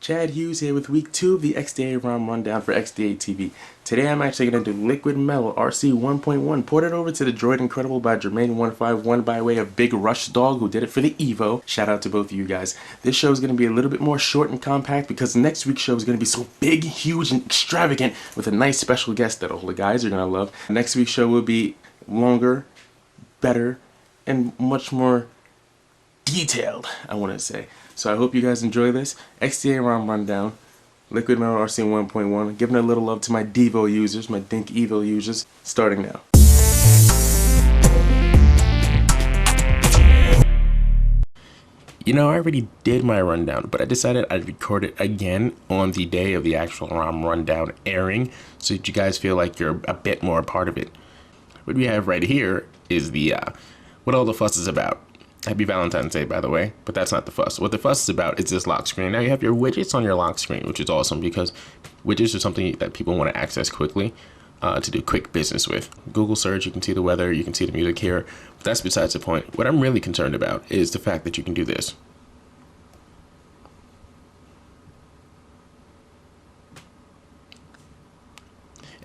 Chad Hughes here with week 2 of the XDA ROM rundown for XDA TV. Today I'm actually going to do LiquidMetal RC 1.1, ported over to the Droid Incredible by Jermaine151 by way of Big Rush Dog, who did it for the Evo. Shout out to both of you guys. This show is going to be a little bit more short and compact because next week's show is going to be so big, huge, and extravagant with a nice special guest that all the guys are going to love. Next week's show will be longer, better, and much more detailed, I want to say. So I hope you guys enjoy this XDA ROM rundown, LiquidMetal RC 1.1, giving a little love to my Devo users, my Dink Evo users, starting now. You know, I already did my rundown, but I decided I'd record it again on the day of the actual ROM rundown airing, so that you guys feel like you're a bit more a part of it. What we have right here is the, what all the fuss is about. Happy Valentine's Day, by the way, but that's not the fuss. What the fuss is about is this lock screen. Now you have your widgets on your lock screen, which is awesome because widgets are something that people want to access quickly to do quick business with. Google search, you can see the weather, you can see the music here, but that's besides the point. What I'm really concerned about is the fact that you can do this.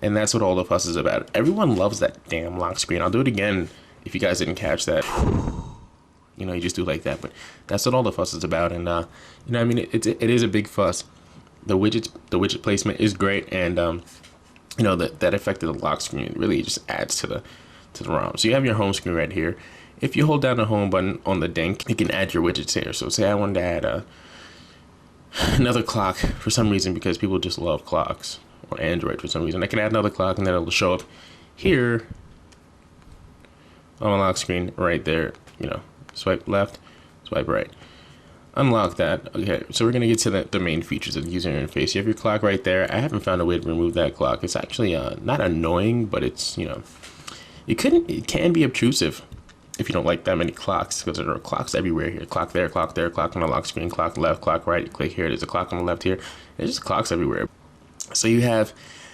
And that's what all the fuss is about. Everyone loves that damn lock screen. I'll do it again if you guys didn't catch that. You know, you just do like that, but that's what all the fuss is about. And you know, I mean, it is a big fuss. The widget placement is great, and you know, that effect of the lock screen really just adds to the ROM. So you have your home screen right here. If you hold down the home button on the Dink, you can add your widgets here. So say I wanted to add another clock for some reason, because people just love clocks, or Android for some reason. I can add another clock, and then it'll show up here on my lock screen right there. You know, swipe left, swipe right. Unlock that. Okay, so we're gonna get to the main features of the user interface. You have your clock right there. I haven't found a way to remove that clock. It's actually not annoying, but it's, you know, it can be obtrusive if you don't like that many clocks, because there are clocks everywhere here. Clock there, clock on the lock screen, clock left, clock right. You click here, there's a clock on the left here. There's just clocks everywhere. So you have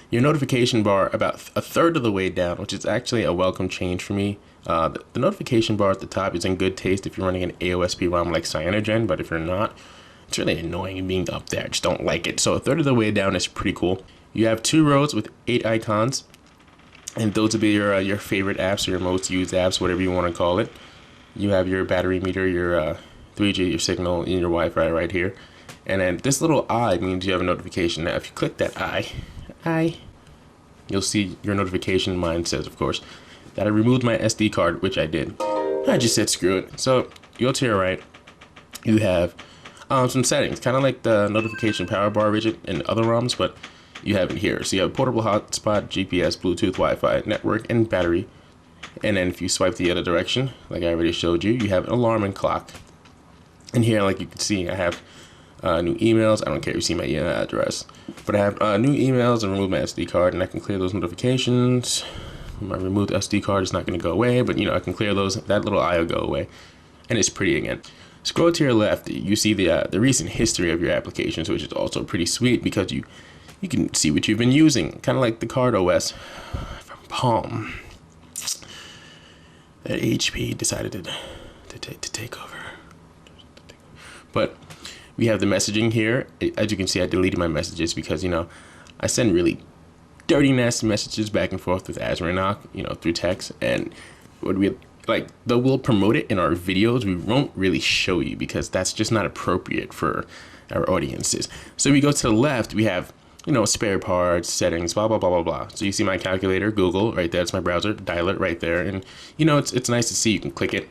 your notification bar about a third of the way down, which is actually a welcome change for me. The notification bar at the top is in good taste if you're running an AOSP ROM like Cyanogen, but if you're not, it's really annoying being up there. I just don't like it. So a third of the way down is pretty cool. You have 2 rows with 8 icons, and those will be your favorite apps or your most used apps, whatever you want to call it. You have your battery meter, your 3G, your signal, and your Wi-Fi right here. And then this little eye means you have a notification. Now, if you click that eye, you'll see your notification. Mine says, of course, that I removed my SD card, which I did. I just said screw it. So you go to your right, you have some settings, kind of like the notification power bar widget in other ROMs, but you have it here. So you have portable hotspot, GPS, Bluetooth, Wi-Fi, network, and battery. And then if you swipe the other direction, like I already showed you, you have an alarm and clock. And here, like you can see, I have new emails. I don't care if you see my email address, but I have new emails and remove my SD card, and I can clear those notifications. My removed SD card is not going to go away, but you know, I can clear those. That little eye will go away, and it's pretty again. Scroll to your left, you see the recent history of your applications, which is also pretty sweet because you can see what you've been using, kind of like the Card OS from Palm that HP decided to take over. But we have the messaging here. As you can see, I deleted my messages because, you know, I send really dirty, nasty messages back and forth with Azranok, you know, through text. And what we like, though we'll promote it in our videos, we won't really show you because that's just not appropriate for our audiences. So we go to the left, we have, you know, spare parts, settings, blah, blah, blah, blah, blah. So you see my calculator, Google, right there. It's my browser, dial it right there. And, you know, it's nice to see. You can click it,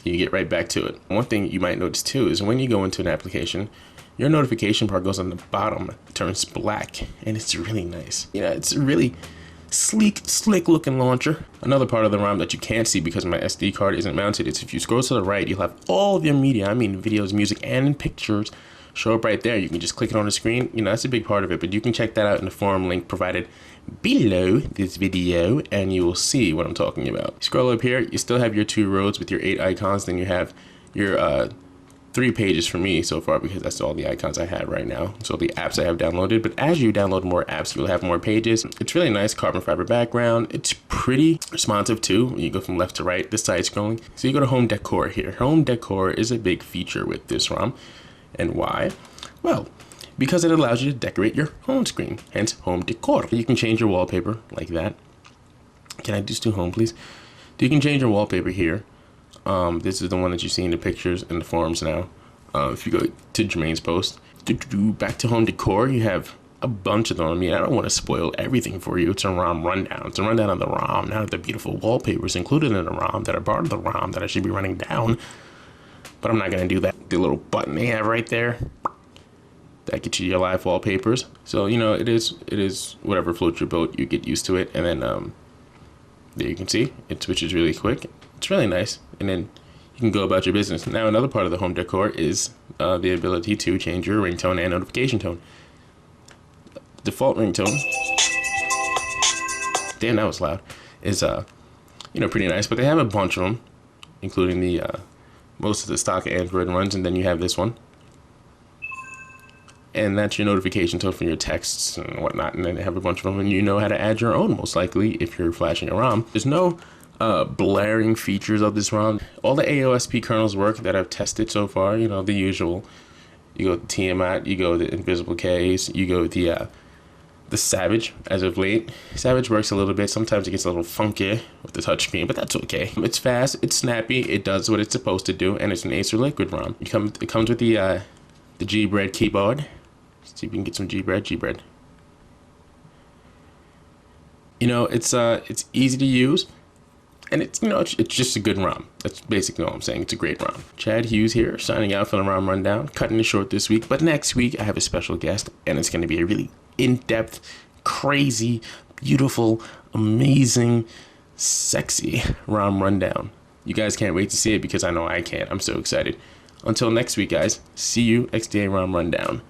you get right back to it. One thing you might notice too is when you go into an application, your notification bar goes on the bottom, turns black, and it's really nice. You know, it's a really sleek, slick looking launcher. Another part of the ROM that you can't see because my SD card isn't mounted is if you scroll to the right, you'll have all of your media, I mean videos, music, and pictures show up right there. You can just click it on the screen. You know, that's a big part of it, but you can check that out in the forum link provided below this video, and you will see what I'm talking about. Scroll up here, you still have your 2 rows with your 8 icons, then you have your 3 pages for me so far because that's all the icons I have right now. So the apps I have downloaded, but as you download more apps, you'll have more pages. It's really nice, carbon fiber background. It's pretty responsive too. You go from left to right, this side scrolling. So you go to home decor here. Home decor is a big feature with this ROM. And why? Well, because it allows you to decorate your home screen, hence home decor. You can change your wallpaper like that. Can I just do home, please? You can change your wallpaper here. This is the one that you see in the pictures in the forums now. If you go to Jermaine's post, back to home decor, you have a bunch of them. I mean, I don't want to spoil everything for you. It's a ROM rundown. It's a rundown of the ROM, not the beautiful wallpapers included in the ROM that are part of the ROM that I should be running down. But I'm not going to do that. The little button they have right there, that gets you your live wallpapers. So, you know, it is whatever floats your boat. You get used to it. And then there you can see it switches really quick. It's really nice. And then you can go about your business. Now, another part of the home decor is the ability to change your ringtone and notification tone. Default ringtone, damn, that was loud, is you know, pretty nice, but they have a bunch of them, including the most of the stock Android ones, and then you have this one, and that's your notification tone for your texts and whatnot. And then they have a bunch of them, and you know how to add your own, most likely, if you're flashing a ROM. There's no blaring features of this ROM. All the AOSP kernels work that I've tested so far, you know, the usual. You go with Tiamat, you go with the Invisible Ks, you go with the Savage. As of late, Savage works a little bit. Sometimes it gets a little funky with the touchscreen, but that's okay. It's fast, it's snappy, it does what it's supposed to do, and it's an Acer Liquid ROM. It comes with the G-Bread keyboard. Let's see if we can get some G-Bread. You know, it's easy to use, and it's, you know, it's just a good ROM. That's basically all I'm saying. It's a great ROM. Chad Hughes here, signing out for the ROM rundown. Cutting it short this week, but next week I have a special guest, and it's going to be a really in-depth, crazy, beautiful, amazing, sexy ROM rundown. You guys can't wait to see it because I know I can't. I'm so excited. Until next week, guys. See you, XDA ROM rundown.